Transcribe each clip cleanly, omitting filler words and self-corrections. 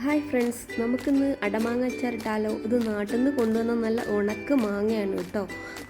Hi friends, നമുക്കിന്ന് അടമാങ്ങ അച്ചാറിട്ടാലോ. ഇത് നാട്ടിൽ നിന്ന് കൊണ്ടുവന്ന നല്ല ഉണക്ക മാങ്ങയാണ് കേട്ടോ.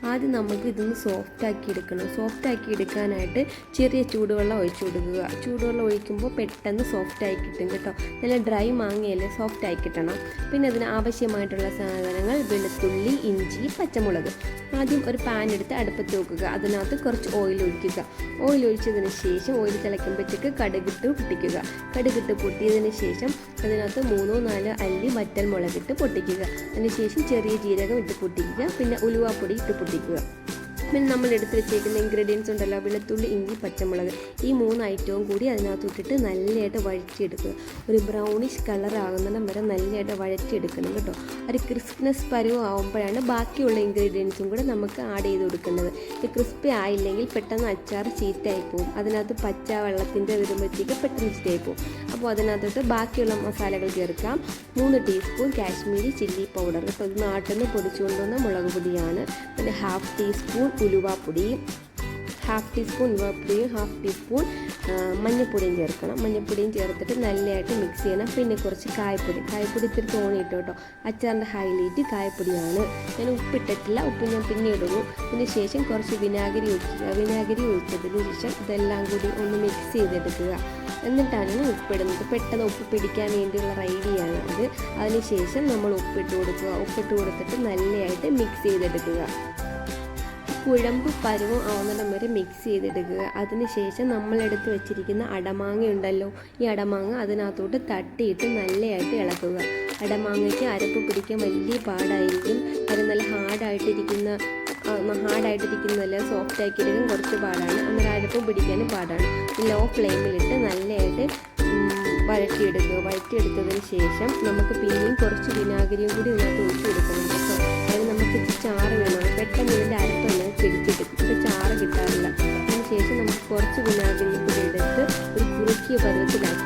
ആദ്യം നമുക്ക് ഇതൊന്ന് സോഫ്റ്റാക്കി എടുക്കണം. സോഫ്റ്റാക്കി എടുക്കാനായിട്ട് ചെറിയ ചൂടുവെള്ളം ഒഴിച്ചു കൊടുക്കുക. ചൂടുവെള്ളം ഒഴിക്കുമ്പോൾ പെട്ടെന്ന് സോഫ്റ്റായി കിട്ടും കേട്ടോ. നല്ല ഡ്രൈ മാങ്ങയല്ലേ, സോഫ്റ്റായി കിട്ടണം. പിന്നെ അതിന് ആവശ്യമായിട്ടുള്ള സാധനങ്ങൾ വെളുത്തുള്ളി, ഇഞ്ചി, പച്ചമുളക്. ആദ്യം ഒരു പാൻ എടുത്ത് അടുപ്പത്ത് വെക്കുക. അതിനകത്ത് കുറച്ച് ഓയിൽ ഒഴിക്കുക. ഓയിൽ ഒഴിച്ചതിന് ശേഷം ഓയിൽ തിളയ്ക്കുമ്പോഴത്തേക്ക് കടുകിട്ട് പൊട്ടിക്കുക. കടുകിട്ട് പൊട്ടിയതിന് ശേഷം അതിനകത്ത് 3-4 അല്ലി വറ്റൽ മുളകിട്ട് പൊട്ടിക്കുക. അതിനുശേഷം ചെറിയ ജീരകം ഇട്ട് പൊട്ടിക്കുക. പിന്നെ ഉലുവാപ്പൊടി ഇട്ട് പൊട്ടിക്കുക. പിന്നെ നമ്മൾ എടുത്ത് വെച്ചേക്കുന്ന ഇൻഗ്രീഡിയൻസ് ഉണ്ടല്ലോ, വെളുത്തുള്ളി, ഇഞ്ചി, പച്ചമുളക്, ഈ 3 ഐറ്റവും കൂടി അതിനകത്ത് ഇട്ടിട്ട് നല്ലതായിട്ട് വഴറ്റിയെടുക്കുക. ഒരു ബ്രൗണിഷ് കളർ ആകുന്നിടം വരെ നല്ലതായിട്ട് വഴറ്റിയെടുക്കണം കേട്ടോ. ഒരു ക്രിസ്പിനെസ് പരുവം ആകുമ്പോഴാണ് ബാക്കിയുള്ള ഇൻഗ്രീഡിയൻസും കൂടെ നമുക്ക് ആഡ് ചെയ്ത് കൊടുക്കുന്നത്. ഇത് ക്രിസ്പി ആയില്ലെങ്കിൽ പെട്ടെന്ന് അച്ചാർ ചീത്തയായി പോകും. അതിനകത്ത് പച്ച വെള്ളത്തിൻ്റെ വരുമ്പോഴത്തേക്ക് പെട്ടെന്ന് ചീത്തയായി പോകും. അപ്പോൾ അതിനകത്തോട്ട് ബാക്കിയുള്ള മസാലകൾ ചേർക്കാം. 3 ടീസ്പൂൺ കാശ്മീരി ചില്ലി പൗഡർ കേട്ടോ. ഇത് നാട്ടിൽ നിന്ന് പൊടിച്ചു കൊണ്ടുവന്ന മുളക് പൊടിയാണ്. പിന്നെ 1/2 ടീസ്പൂൺ ഉലുവാപ്പൊടിയും 1/2 ടീസ്പൂൺ മഞ്ഞൾപ്പൊടിയും ചേർക്കണം. മഞ്ഞൾപ്പൊടിയും ചേർത്തിട്ട് നല്ലതായിട്ട് മിക്സ് ചെയ്യണം. പിന്നെ കുറച്ച് കായപ്പൊടി ഇത്തിരി തോന്നിയിട്ട് കേട്ടോ. അച്ചാറിൻ്റെ ഹൈലൈറ്റ് കായപ്പൊടിയാണ്. ഞാൻ ഉപ്പിട്ടിട്ടില്ല, ഉപ്പ് ഞാൻ പിന്നെ ഇടുന്നു. അതിന് ശേഷം കുറച്ച് വിനാഗിരി ഒഴിക്കുക. വിനാഗിരി ഒഴിച്ചതിന് ശേഷം ഇതെല്ലാം കൂടി ഒന്ന് മിക്സ് ചെയ്തെടുക്കുക. എന്നിട്ടാണ് ഉപ്പിടുന്നത്. പെട്ടെന്ന് ഉപ്പ് പിടിക്കാൻ വേണ്ടിയുള്ള ഐഡിയയാണ് അത്. അതിനുശേഷം നമ്മൾ ഉപ്പിട്ട് കൊടുക്കുക. ഉപ്പിട്ട് കൊടുത്തിട്ട് നല്ലതായിട്ട് മിക്സ് ചെയ്തെടുക്കുക. കുഴമ്പ് പരുവം ആവുന്നിടം വരെ മിക്സ് ചെയ്തെടുക്കുക. അതിനുശേഷം നമ്മളെടുത്ത് വെച്ചിരിക്കുന്ന അടമാങ്ങ ഉണ്ടല്ലോ, ഈ അടമാങ്ങ അതിനകത്തോട്ട് തട്ടിയിട്ട് നല്ലതായിട്ട് ഇളക്കുക. അടമാങ്ങയ്ക്ക് അരപ്പ് പിടിക്കാൻ വലിയ പാടായിരിക്കും. അത് നല്ല ഹാർഡായിട്ടിരിക്കുന്നതല്ല, സോഫ്റ്റ് ആക്കിയെടുക്കാൻ കുറച്ച് പാടാണ്. അന്നേരം അരപ്പ് പിടിക്കാനും പാടാണ്. ലോ ഫ്ലെയിമിലിട്ട് നല്ലതായിട്ട് വഴറ്റിയെടുത്തതിന് ശേഷം നമുക്ക് പിന്നെയും കുറച്ച് വിനാഗിരിയും കൂടി ഇതിനകത്ത് ഒഴിച്ച് കൊടുക്കണം കേട്ടോ. അതിന് നമുക്ക് ചാറ് വേണം. പെട്ടെന്ന് ഇതിൻ്റെ അരപ്പൊന്ന് പിടിച്ചെടുക്കും. ചാറ് കിട്ടാറില്ല. അതിന് ശേഷം നമുക്ക് കുറച്ച് വിനാഗിരിയും കൂടി എടുത്ത് ഒരു കുറുക്കിയ പരുവത്തിലാക്കി